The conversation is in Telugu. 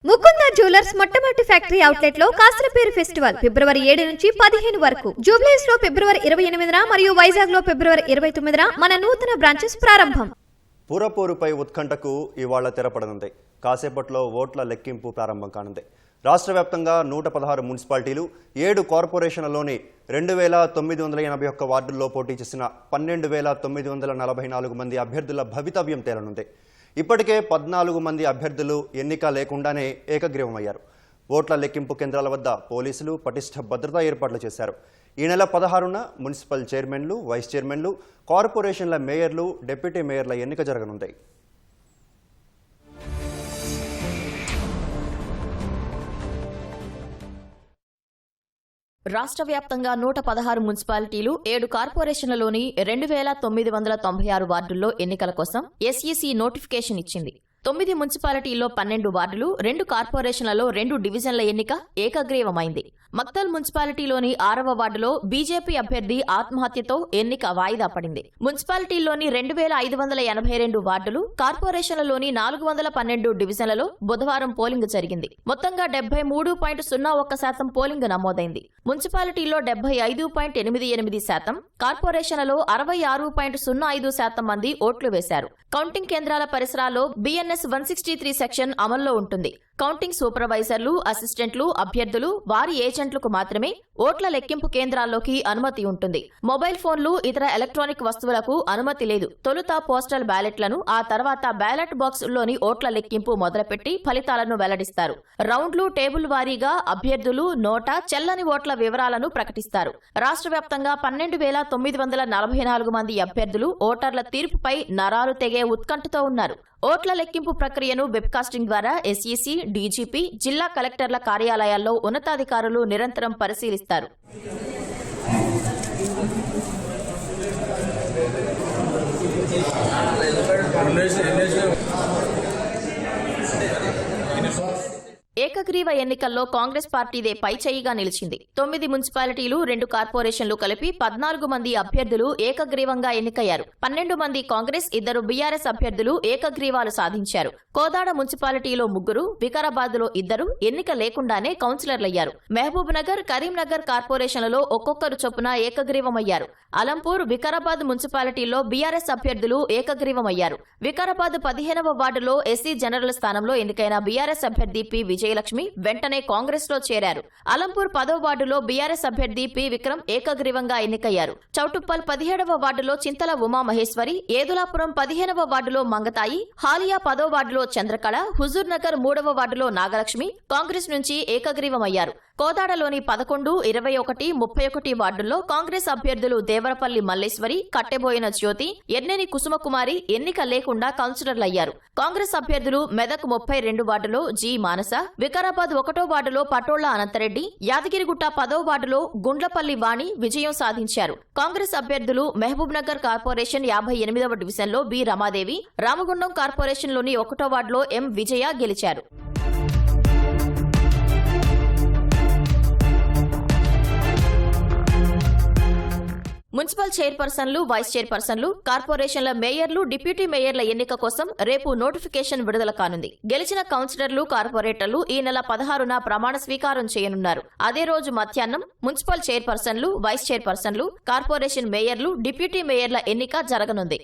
ముకుంద జ్యువెలర్స్ మొట్టమొదటి ఫ్యాక్టరీ అవుట్లెట్ లో కాసరపేరు ఫెస్టివల్ ఫిబ్రవరి 7 నుంచి 15 వరకు, జూబ్లీస్ లో ఫిబ్రవరి 28న మరియు వైజాగ్ లో ఫిబ్రవరి 29న మన నూతన బ్రాంచెస్ ప్రారంభం. పురపోరుపై ఉత్కంఠకు ఇవాళ తెరపడనుంది. కాసేపట్లో ఓట్ల లెక్కింపు ప్రారంభం కానుంది. రాష్ట్ర వ్యాప్తంగా 116 మున్సిపాలిటీలు, 7 కార్పొరేషన్లలోని 2981 వార్డుల్లో పోటీ చేసిన 12944 మంది అభ్యర్థుల భవితవ్యం తేలనుంది. ఇప్పటికే 14 మంది అభ్యర్థులు ఎన్నిక లేకుండానే ఏకగ్రీవమయ్యారు. ఓట్ల లెక్కింపు కేంద్రాల వద్ద పోలీసులు పటిష్ట భద్రతా ఏర్పాట్లు చేశారు. ఈ నెల 16న మున్సిపల్ చైర్మన్లు, వైస్ చైర్మన్లు, కార్పొరేషన్ల మేయర్లు, డిప్యూటీ మేయర్ల ఎన్నిక జరగనుంది. రాష్ట్ర వ్యాప్తంగా 116 మున్సిపాలిటీలు, 7 కార్పొరేషన్లలోని 2996 వార్డుల్లో ఎన్నికల కోసం ఎస్ఈసీ నోటిఫికేషన్ ఇచ్చింది. 9 మున్సిపాలిటీల్లో 12 వార్డులు, 2 కార్పొరేషన్లలో 2 డివిజన్ల ఎన్నిక ఏకగ్రీవమైంది. మక్తల్ మున్సిపాలిటీలోని 6వ వార్డులో బీజేపీ అభ్యర్థి ఆత్మహత్యతో ఎన్నిక వాయిదా పడింది. మున్సిపాలిటీల్లోని 2582 వార్డులు, కార్పొరేషన్లలోని 412 డివిజన్లలో బుధవారం పోలింగ్ జరిగింది. మొత్తంగా 73.01% పోలింగ్ నమోదైంది. మున్సిపాలిటీల్లో 75.88%, కార్పొరేషన్లలో 66.05% మంది ఓట్లు వేశారు. కౌంటింగ్ కేంద్రాల పరిసరాల్లో బిఎన్ఎస్ 163 సెక్షన్ అమల్లో ఉంటుంది. కౌంటింగ్ సూపర్వైజర్లు, అసిస్టెంట్లు, అభ్యర్థులు, వారి ఏజెంట్లకు మాత్రమే ఓట్ల లెక్కింపు కేంద్రాల్లోకి అనుమతి ఉంటుంది. మొబైల్ ఫోన్లు, ఇతర ఎలక్ట్రానిక్ వస్తువులకు అనుమతి లేదు. తొలుత పోస్టల్ బ్యాలెట్లను, ఆ తర్వాత బ్యాలెట్ బాక్సుల్లోని ఓట్ల లెక్కింపు మొదలుపెట్టి ఫలితాలను వెల్లడిస్తారు. రౌండ్లు, టేబుల్ వారీగా అభ్యర్థులు నోటా, చెల్లని ఓట్ల వివరాలను ప్రకటిస్తారు. రాష్ట్ర వ్యాప్తంగా 12944 మంది అభ్యర్థులు ఓటర్ల తీర్పుపై నరాలు తెగే ఉత్కంఠతో ఉన్నారు. ఓట్ల లెక్కింపు ప్రక్రియను వెబ్కాస్టింగ్ ద్వారా ఎస్ఈసీ, డీజీపీ, జిల్లా కలెక్టర్ల కార్యాలయాల్లో ఉన్నతాధికారులు నిరంతరం పరిశీలిస్తారు. ఏకగ్రీవ ఎన్నికల్లో కాంగ్రెస్ పార్టీదే పైచేయిగా నిలిచింది. 9 మున్సిపాలిటీలు, 2 కార్పొరేషన్లు కలిపి 14 మంది అభ్యర్థులు ఏకగ్రీవంగా ఎన్నికయ్యారు. 12 మంది కాంగ్రెస్, 2 బీఆర్ఎస్ అభ్యర్థులు ఏకగ్రీవాలు సాధించారు. కోదాడ మున్సిపాలిటీలో 3, వికారాబాద్లో 2 ఎన్నిక లేకుండానే కౌన్సిలర్లయ్యారు. మహబూబ్ నగర్, కరీంనగర్ కార్పొరేషన్లలో ఒక్కొక్కరు చొప్పున ఏకగ్రీవమయ్యారు. అలంపూర్, వికారాబాద్ మున్సిపాలిటీల్లో బీఆర్ఎస్ అభ్యర్థులు ఏకగ్రీవమయ్యారు. వికారాబాద్ 15వ వార్డులో ఎస్సీ జనరల్ స్థానంలో ఎన్నికైన బీఆర్ఎస్ అభ్యర్థి పి విజయలక్ష్మి వెంటనే కాంగ్రెస్ లో చేరారు. అలంపూర్ 10వ వార్డులో బీఆర్ఎస్ అభ్యర్థి పి విక్రమ్ ఏకగ్రీవంగా ఎన్నికయ్యారు. చౌటుప్పల్ 17వ వార్డులో చింతల ఉమామహేశ్వరి, ఏదులాపురం 15వ వార్డులో మంగతాయి, హాలియా 10వ వార్డులో చంద్రకళ, హుజూర్ నగర్ 3వ వార్డులో నాగలక్ష్మి కాంగ్రెస్ నుంచి ఏకగ్రీవమయ్యారు. కోదాడలోని 11, 21, 31 వార్డుల్లో కాంగ్రెస్ అభ్యర్థులు దేవరపల్లి మల్లేశ్వరి, కట్టెబోయిన జ్యోతి, ఎర్నేని కుసుమకుమారి ఎన్నిక లేకుండా కౌన్సిలర్లయ్యారు. కాంగ్రెస్ అభ్యర్థులు మెదక్ 32 వార్డులో జి మానస, వికారాబాద్ 1వ వార్డులో పటోళ్ల అనంతరెడ్డి, యాదగిరిగుట్ట 10వ వార్డులో గుండ్లపల్లి వాణి విజయం సాధించారు. కాంగ్రెస్ అభ్యర్థులు మహబూబ్ నగర్ కార్పొరేషన్ 58వ డివిజన్లో బి రమాదేవి, రామగుండం కార్పొరేషన్లోని 1వ వార్డులో ఎం విజయ గెలిచారు. మున్సిపల్ చైర్పర్సన్లు, వైస్ చైర్పర్సన్లు, కార్పొరేషన్ల మేయర్లు, డిప్యూటీ మేయర్ల ఎన్నిక కోసం రేపు నోటిఫికేషన్ విడుదల కానుంది. గెలిచిన కౌన్సిలర్లు, కార్పొరేటర్లు ఈ నెల 16న ప్రమాణ స్వీకారం చేయనున్నారు. అదే రోజు మధ్యాహ్నం మున్సిపల్ చైర్పర్సన్లు, వైస్ చైర్పర్సన్లు, కార్పొరేషన్ మేయర్లు, డిప్యూటీ మేయర్ల ఎన్నిక జరగనుంది.